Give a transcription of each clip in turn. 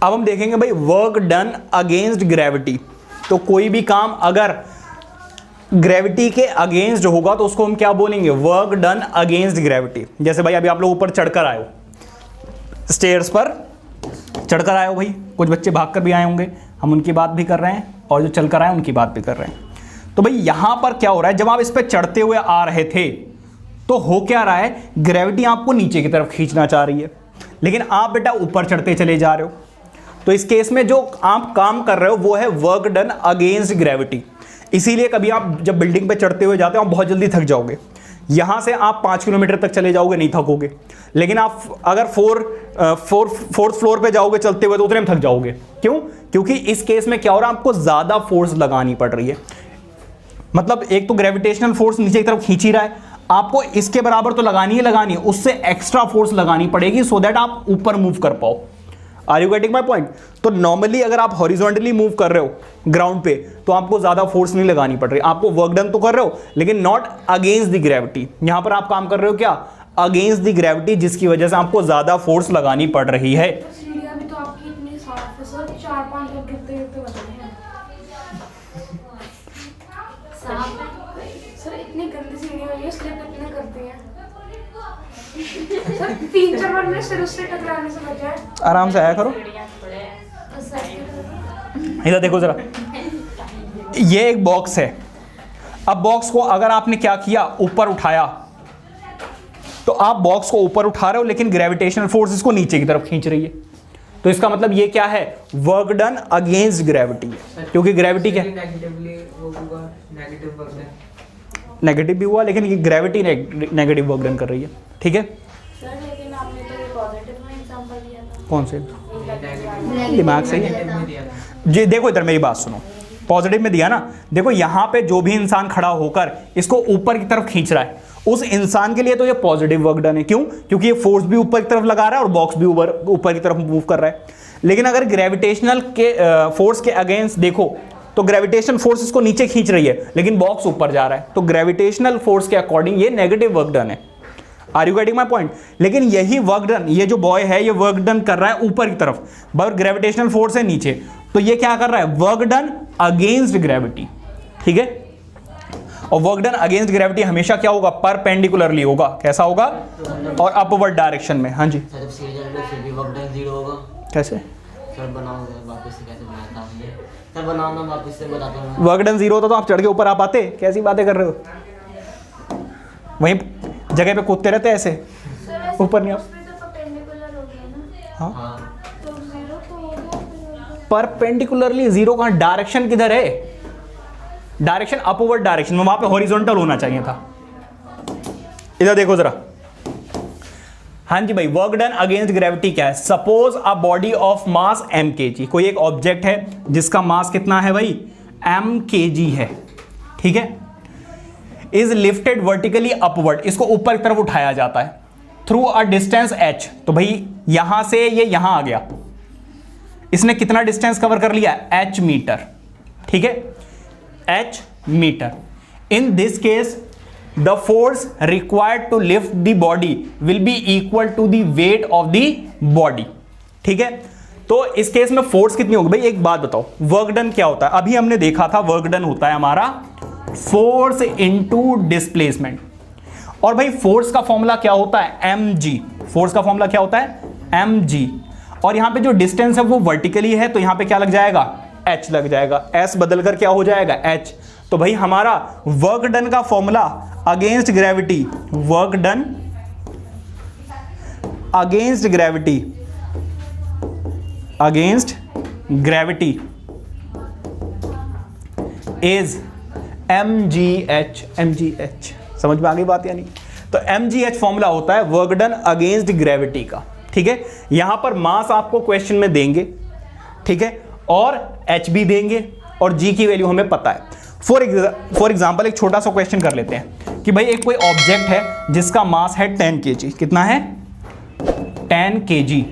अब हम देखेंगे भाई वर्क डन अगेंस्ट ग्रेविटी। तो कोई भी काम अगर ग्रेविटी के अगेंस्ट होगा तो उसको हम क्या बोलेंगे, वर्क डन अगेंस्ट ग्रेविटी। जैसे भाई अभी आप लोग ऊपर चढ़कर आए हो, स्टेयर्स पर चढ़कर आए हो भाई, कुछ बच्चे भागकर भी आए होंगे, हम उनकी बात भी कर रहे हैं, और जो चलकर आए उनकी बात भी कर रहे हैं। तो भाई यहां पर क्या हो रहा है, जब आप इस पर चढ़ते हुए आ रहे थे तो हो क्या रहा है, ग्रेविटी आपको नीचे की तरफ खींचना चाह रही है, लेकिन आप बेटा ऊपर चढ़ते चले जा रहे हो। तो इस केस में जो आप काम कर रहे हो वो है वर्क डन अगेंस्ट ग्रेविटी। इसीलिए कभी आप जब बिल्डिंग पे चढ़ते हुए जाते हो आप बहुत जल्दी थक जाओगे। यहां से आप 5 किलोमीटर तक चले जाओगे, नहीं थकोगे, लेकिन आप अगर फोर्थ फ्लोर पे जाओगे चलते हुए तो उतने में थक जाओगे। क्यों? क्योंकि इस केस में क्या हो रहा है, आपको ज्यादा फोर्स लगानी पड़ रही है। मतलब एक तो ग्रेविटेशनल फोर्स नीचे की तरफ खींच ही रहा है, आपको इसके बराबर तो लगानी है, उससे एक्स्ट्रा फोर्स लगानी पड़ेगी सो दैट आप ऊपर मूव कर पाओ। Are you getting my point? तो नॉर्मली अगर आप हॉरिजॉन्टली मूव कर रहे हो ग्राउंड पे तो आपको ज्यादा फोर्स नहीं लगानी पड़ रही, आपको वर्क डन तो कर रहे हो लेकिन नॉट अगेंस्ट द ग्रेविटी। यहां पर आप काम कर रहे हो क्या, अगेंस्ट द ग्रेविटी, जिसकी वजह से आपको ज्यादा फोर्स लगानी पड़ रही है। सीढ़ियां भी तो आपकी इतनी साफ है सर, 4-5 लोग गिरते गिरते बच रहे हैं सर। इतनी गंदी सीढ़ी हुई है, स्लिप इतने करती हैं सर। 3-4 बार मेरे सिर उससे टकराने से बचा है। आराम से आया करो। इधर देखो जरा, ये एक बॉक्स है। अब बॉक्स को अगर आपने क्या किया, ऊपर उठाया, तो आप बॉक्स को ऊपर उठा रहे हो लेकिन ग्रेविटेशनल फोर्स इसको नीचे की तरफ खींच रही है। तो इसका मतलब ये क्या है, वर्क डन अगेंस्ट ग्रेविटी है, क्योंकि ग्रेविटी क्या नेगेटिव भी हुआ, लेकिन ये ग्रेविटी नेगेटिव वर्क डन कर रही है। ठीक है सर लेकिन आपने तो ये पॉजिटिव में एग्जांपल दिया था। कौन से? दिमाग सही है जी। देखो इधर मेरी बात सुनो, पॉजिटिव में दिया ना, देखो यहां पे जो भी इंसान खड़ा होकर इसको ऊपर की तरफ खींच रहा है, उस इंसान के लिए तो ये पॉजिटिव वर्क डन है। क्यों? क्योंकि ये फोर्स भी ऊपर की तरफ लगा रहा है और बॉक्स भी ऊपर की तरफ मूव कर रहा है। लेकिन अगर ग्रेविटेशनल के फोर्स के अगेंस्ट देखो तो ग्रेविटेशनल फोर्स इसको नीचे खींच रही है लेकिन बॉक्स ऊपर जा रहा है, तो ग्रेविटेशनल फोर्स के अकॉर्डिंग ये नेगेटिव वर्क डन है। Are you getting my point? लेकिन यही वर्क डन, ये जो बॉय है ये वर्क डन कर रहा है ऊपर की तरफ, बट ग्रेविटेशनल फोर्स है नीचे, तो ये क्या कर रहा है, वर्क डन अगेंस्ट ग्रेविटी। ठीक है, और वर्क डन अगेंस्ट ग्रेविटी हमेशा क्या होगा, परपेंडिकुलरली होगा। कैसा होगा? और अपवर्ड डायरेक्शन में। हाँ जी सर, जब सीढ़ी चढ़ोगे फिर भी वर्क डन 0 होगा। कैसे? सर बनाओगे वापस से, कैसे बनाया था हमने? सर बनाओ ना, वापस से बताता हूं। वर्क डन 0 होता तो आप चढ़ के ऊपर आ पाते? कैसी बातें कर रहे हो, वहीं जगह पे कूदते रहते ऐसे, ऊपर नहीं आप। हाँ तो 0 तो हो गया। परपेंडिकुलरली 0 कहां, डायरेक्शन किधर है, डायरेक्शन अपवर्ड डायरेक्शन में, वहां पे हॉरिजॉन्टल होना चाहिए था। इधर देखो जरा। हाँ जी भाई, वर्क डन अगेंस्ट ग्रेविटी क्या है, suppose a body of mass m kg, कोई एक ऑब्जेक्ट है जिसका मास कितना है भाई, m kg है। ठीक है, इज लिफ्टेड वर्टिकली अपवर्ड, इसको ऊपर की तरफ उठाया जाता है थ्रू अ डिस्टेंस h। तो भाई यहां से ये यहां आ गया, इसने कितना डिस्टेंस कवर कर लिया, h मीटर। ठीक है, h metre. In this case the force required to lift the body will be equal to the weight of the body. ठीक है, तो इस केस में फोर्स कितनी होगी भाई, एक बात बताओ, वर्क डन क्या होता है, अभी हमने देखा था वर्क डन होता है हमारा फोर्स इनटू डिस्प्लेसमेंट। और भाई फोर्स का फॉर्मूला क्या होता है, mg। फोर्स का फॉर्मूला क्या होता है, mg। और यहां पे जो डिस्टेंस है वो वर्टिकली है, तो यहां पे क्या लग जाएगा, h लग जाएगा, s बदलकर क्या हो जाएगा, h। तो भाई हमारा वर्क डन का formula against gravity, work done against gravity, against gravity is mgh। mgh समझ में आ गई बात या नहीं? तो mgh फॉर्मूला होता है वर्क डन अगेंस्ट ग्रेविटी का। ठीक है, यहां पर मास आपको क्वेश्चन में देंगे, ठीक है, और h भी देंगे और g की वैल्यू हमें पता है। फॉर एग्जाम्पल एक छोटा सा क्वेश्चन कर लेते हैं कि भाई एक कोई ऑब्जेक्ट है जिसका मास है 10 kg, कितना है, 10 kg,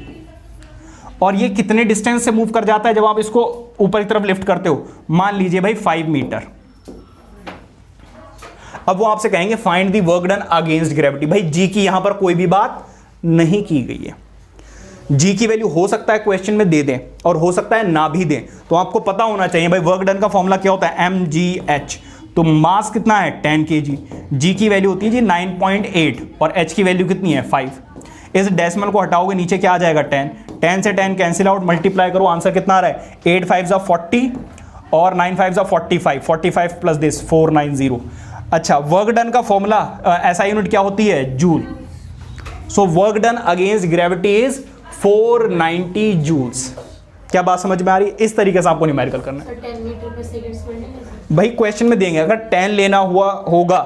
और ये कितने डिस्टेंस से मूव कर जाता है जब आप इसको ऊपर की तरफ लिफ्ट करते हो, मान लीजिए भाई 5 मीटर। अब वो आपसे कहेंगे find the work done against gravity. भाई जी की यहां पर कोई भी बात नहीं की गई है, जी की वैल्यू हो सकता है क्वेश्चन में दे दें और हो सकता है ना भी दें, तो आपको पता होना चाहिए भाई वर्क डन का फॉर्मूला क्या होता है, mgh। तो मास कितना है 10 kg, जी की वैल्यू होती है जी 9.8 और h की वैल्यू कितनी है 5। इस डेसिमल को हटाओगे नीचे क्या आ जाएगा 10, 10 से 10 कैंसिल आउट, मल्टीप्लाई करो, आंसर कितना आ रहा है 8 5 40 और 9 5 45, 45 प्लस दिस 490। अच्छा, वर्क डन का फॉर्मूला SI यूनिट क्या होती है, joule. So work done against gravity is 490 joules. क्या बात समझ में आ रही है? इस तरीके से आपको न्यूमेरिकल करना है। 10 मीटर पर सेकंड्स में नहीं। भाई क्वेश्चन में देंगे, अगर 10 लेना हुआ होगा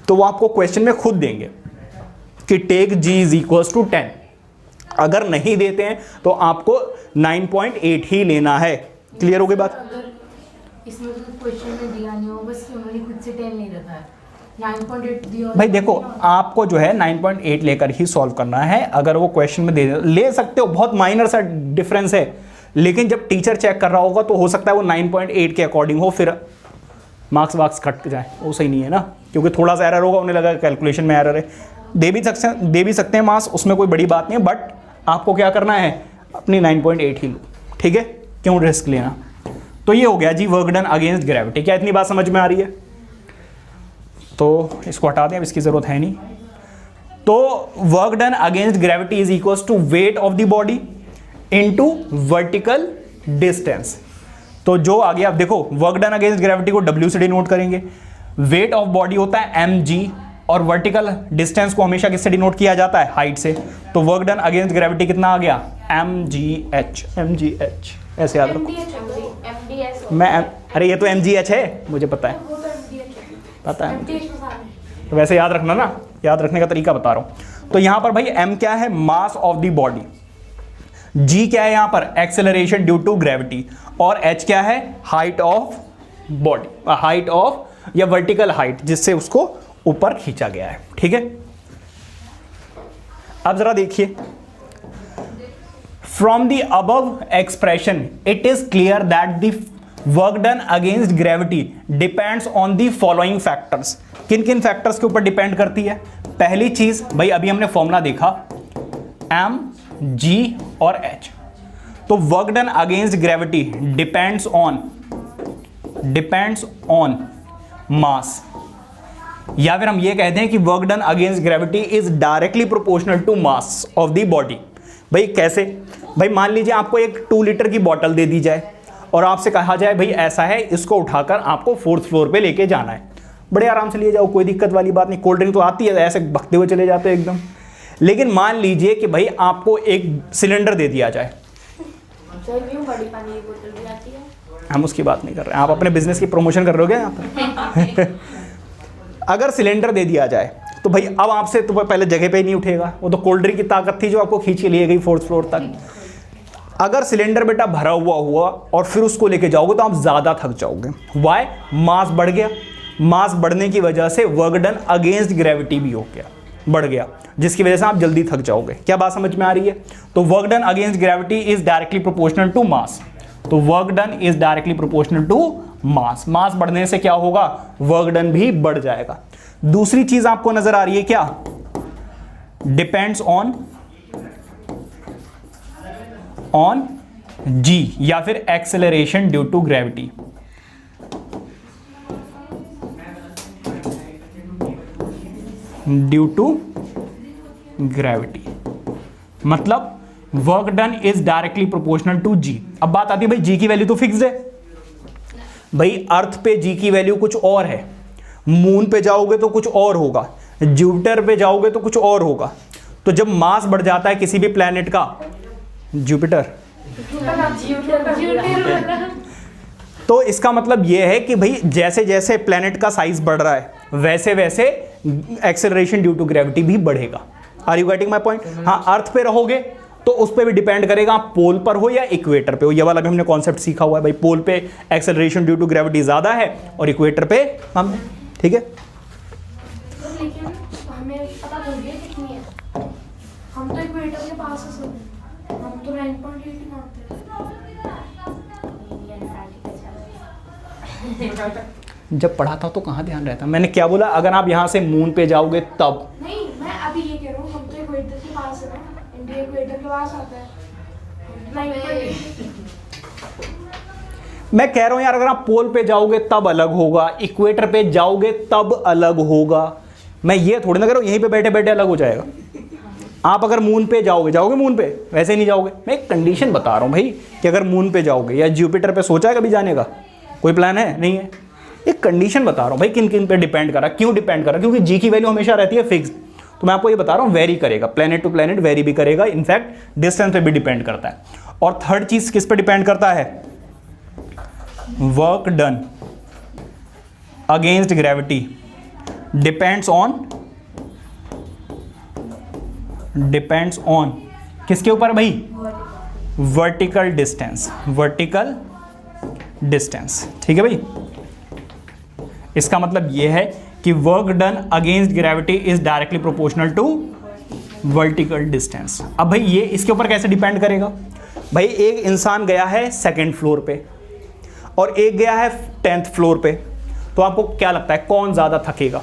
तो वो आपको क्वेश्चन में खुद देंगे कि take g is equals to 10। अगर नहीं देते हैं तो आपको 9.8 ही लेना है। क्लियर हो गई बात? अगर इसमें तो क्वेश्चन में दिया नहीं हो, बस उन्होंने खुद से 10 नहीं रखा है, 9.8 दिया। भाई देखो, आपको जो है 9.8 लेकर ही सॉल्व करना है। अगर वो क्वेश्चन में दे ले सकते हो, बहुत माइनर सा डिफरेंस है, लेकिन जब टीचर चेक कर रहा होगा तो हो सकता है वो 9.8 के अकॉर्डिंग हो, फिर मार्क्स वार्क्स कट जाए, वो सही नहीं है ना, क्योंकि थोड़ा सा एरर होगा, उन्हें लगा कैलकुलेशन में एरर है। दे भी सकते हैं मार्क्स, उसमें कोई बड़ी बात नहीं है, बट आपको क्या करना है, अपनी 9.8 ही लो, ठीक है, क्यों रिस्क लेना। तो ये हो गया जी वर्क डन अगेंस्ट ग्रेविटी। क्या इतनी बात समझ में आ रही है? तो इसको हटा दें, अब इसकी जरूरत है नहीं। तो work done against gravity is equals to weight of the body into vertical distance. तो जो आ गया, अब देखो वर्क डन अगेंस्ट ग्रेविटी को W से डिनोट करेंगे, वेट ऑफ बॉडी होता है mg और वर्टिकल डिस्टेंस को हमेशा किससे डिनोट किया जाता है, हाइट से। तो वर्क डन अगेंस्ट ग्रेविटी कितना आ गया, mgh, ऐसे याद रखो। अरे ये तो mgh है, मुझे पता है, पता है, तो वैसे याद रखना ना, याद रखने का तरीका बता रहा हूं। तो यहां पर भाई m क्या है, मास ऑफ द बॉडी, g क्या है यहां पर, एक्सेलरेशन ड्यू टू ग्रेविटी, और h क्या है, height of body, height of या वर्टिकल हाइट, जिससे उसको ऊपर खींचा गया है, ठीक है। अब जरा देखिए, from the above expression it is clear that the work done against gravity depends on the following factors. किन किन फैक्टर्स के ऊपर डिपेंड करती है? पहली चीज भाई, अभी हमने फॉर्मूला देखा m, g और h। तो work done against gravity depends on mass, या फिर हम ये कहते हैं कि work done against gravity is directly proportional to mass of the body. भाई कैसे? भाई मान लीजिए आपको एक 2 लीटर की बोतल दे दी जाए और आपसे कहा जाए भाई ऐसा है, इसको उठाकर आपको 4th फ्लोर पे लेके जाना है। बड़े आराम से लिए जाओ, कोई दिक्कत वाली बात नहीं, कोल्ड ड्रिंक तो आती है, ऐसे भगते हुए चले जाते हैं एकदम। लेकिन मान लीजिए कि भाई आपको एक सिलेंडर दे दिया जाए, बड़ी पानी की बोतल भी आती है। हम उसकी बात नहीं कर रहे हैं, आप अपने बिजनेस की प्रमोशन कर रहे हो क्या यहाँ पर? अगर सिलेंडर दे दिया जाए तो भाई अब आपसे तो पहले जगह पे ही नहीं उठेगा, वो तो कोल्ड ड्रिंक की ताकत थी जो आपको खींच के लिए गई 4th फ्लोर तक। अगर सिलेंडर बेटा भरा हुआ और फिर उसको लेके जाओगे तो आप ज़्यादा थक जाओगे। वाई? मास बढ़ गया, मास बढ़ने की वजह से वर्क डन अगेंस्ट ग्रेविटी भी हो गया, बढ़ गया, जिसकी वजह से आप जल्दी थक जाओगे। क्या बात समझ में आ रही है? तो work done against gravity is directly proportional to mass. तो work done is directly proportional to mass. Mass बढ़ने से क्या होगा, वर्क डन भी बढ़ जाएगा। दूसरी चीज आपको नजर आ रही है क्या, डिपेंड्स ऑन g या फिर acceleration due to gravity. Due to gravity मतलब work done is directly proportional to g। अब बात आती है भाई g की वैल्यू तो फिक्स्ड है, भाई अर्थ पे g की वैल्यू कुछ और है, मून पे जाओगे तो कुछ और होगा, जुपिटर पे जाओगे तो कुछ और होगा। तो जब मास बढ़ जाता है किसी भी प्लेनेट का, जुपिटर, तो इसका मतलब यह है कि भाई जैसे जैसे प्लेनेट का साइज बढ़ रहा है वैसे वैसे एक्सेलरेशन ड्यू टू ग्रेविटी भी बढ़ेगा। Are you getting my point? हाँ, अर्थ पे रहोगे तो उस पर भी डिपेंड करेगा आप पोल पर हो या इक्वेटर पे हो। ये वाला भी हमने कॉन्सेप्ट सीखा हुआ है भाई, पोल पे एक्सेलरेशन ड्यू टू ग्रेविटी ज्यादा है और इक्वेटर पे हम, ठीक है। लेकिन हमें पता चल गया कितनी है, हम तो इक्वेटर के पास है सब, हम तो 9.8 ही मानते हैं। जब पढ़ा था तो कहाँ ध्यान रहता, मैंने क्या बोला, अगर आप यहाँ से मून पे जाओगे तब। नहीं, मैं अभी ये कह रहा हूँ, हम तो इक्वेटर के पास है ना, ये इक्वेटर के पास आता है 9.8। मैं कह रहा हूं यार, अगर आप पोल पे जाओगे तब अलग होगा, इक्वेटर पे जाओगे तब अलग होगा। मैं ये थोड़ी ना कह रहा हूं यहीं पे बैठे बैठे अलग हो जाएगा। आप अगर मून पे जाओगे मून पे, वैसे ही नहीं जाओगे। मैं एक कंडीशन बता रहा हूं भाई कि अगर मून पे जाओगे या जुपिटर पे सोचा है कभी जाने का, कोई प्लान है? नहीं है। एक कंडीशन बता रहा हूं भाई किन किन पे डिपेंड करा, क्यों डिपेंड करा, क्योंकि जी की वैल्यू हमेशा रहती है फिक्स। तो मैं आपको ये बता रहा हूं वेरी करेगा, प्लेनेट टू प्लेनेट वेरी भी करेगा, इनफैक्ट डिस्टेंस पे भी डिपेंड करता है। और थर्ड चीज किस पे डिपेंड करता है? Work done against gravity depends on किसके ऊपर भाई? Vertical distance. ठीक है भाई, इसका मतलब यह है कि work done against gravity is directly proportional to vertical distance. अब भाई ये इसके ऊपर कैसे डिपेंड करेगा? भाई एक इंसान गया है 2nd फ्लोर पे और एक गया है 10th फ्लोर पे, तो आपको क्या लगता है कौन ज़्यादा थकेगा?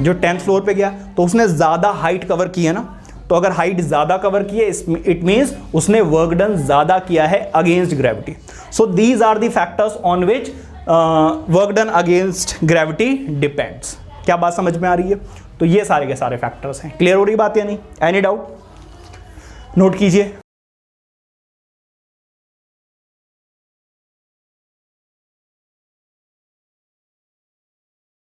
जो 10th फ्लोर पे गया तो उसने ज़्यादा हाइट कवर की है ना, तो अगर हाइट ज़्यादा कवर की है इट मीन्स उसने वर्क डन ज़्यादा किया है against gravity. So these are the factors on which work done against gravity depends. क्या बात समझ में आ रही है? तो ये सारे के सारे फैक्टर्स हैं। क्लियर हो रही बात या नहीं? Any doubt? नोट कीजिए।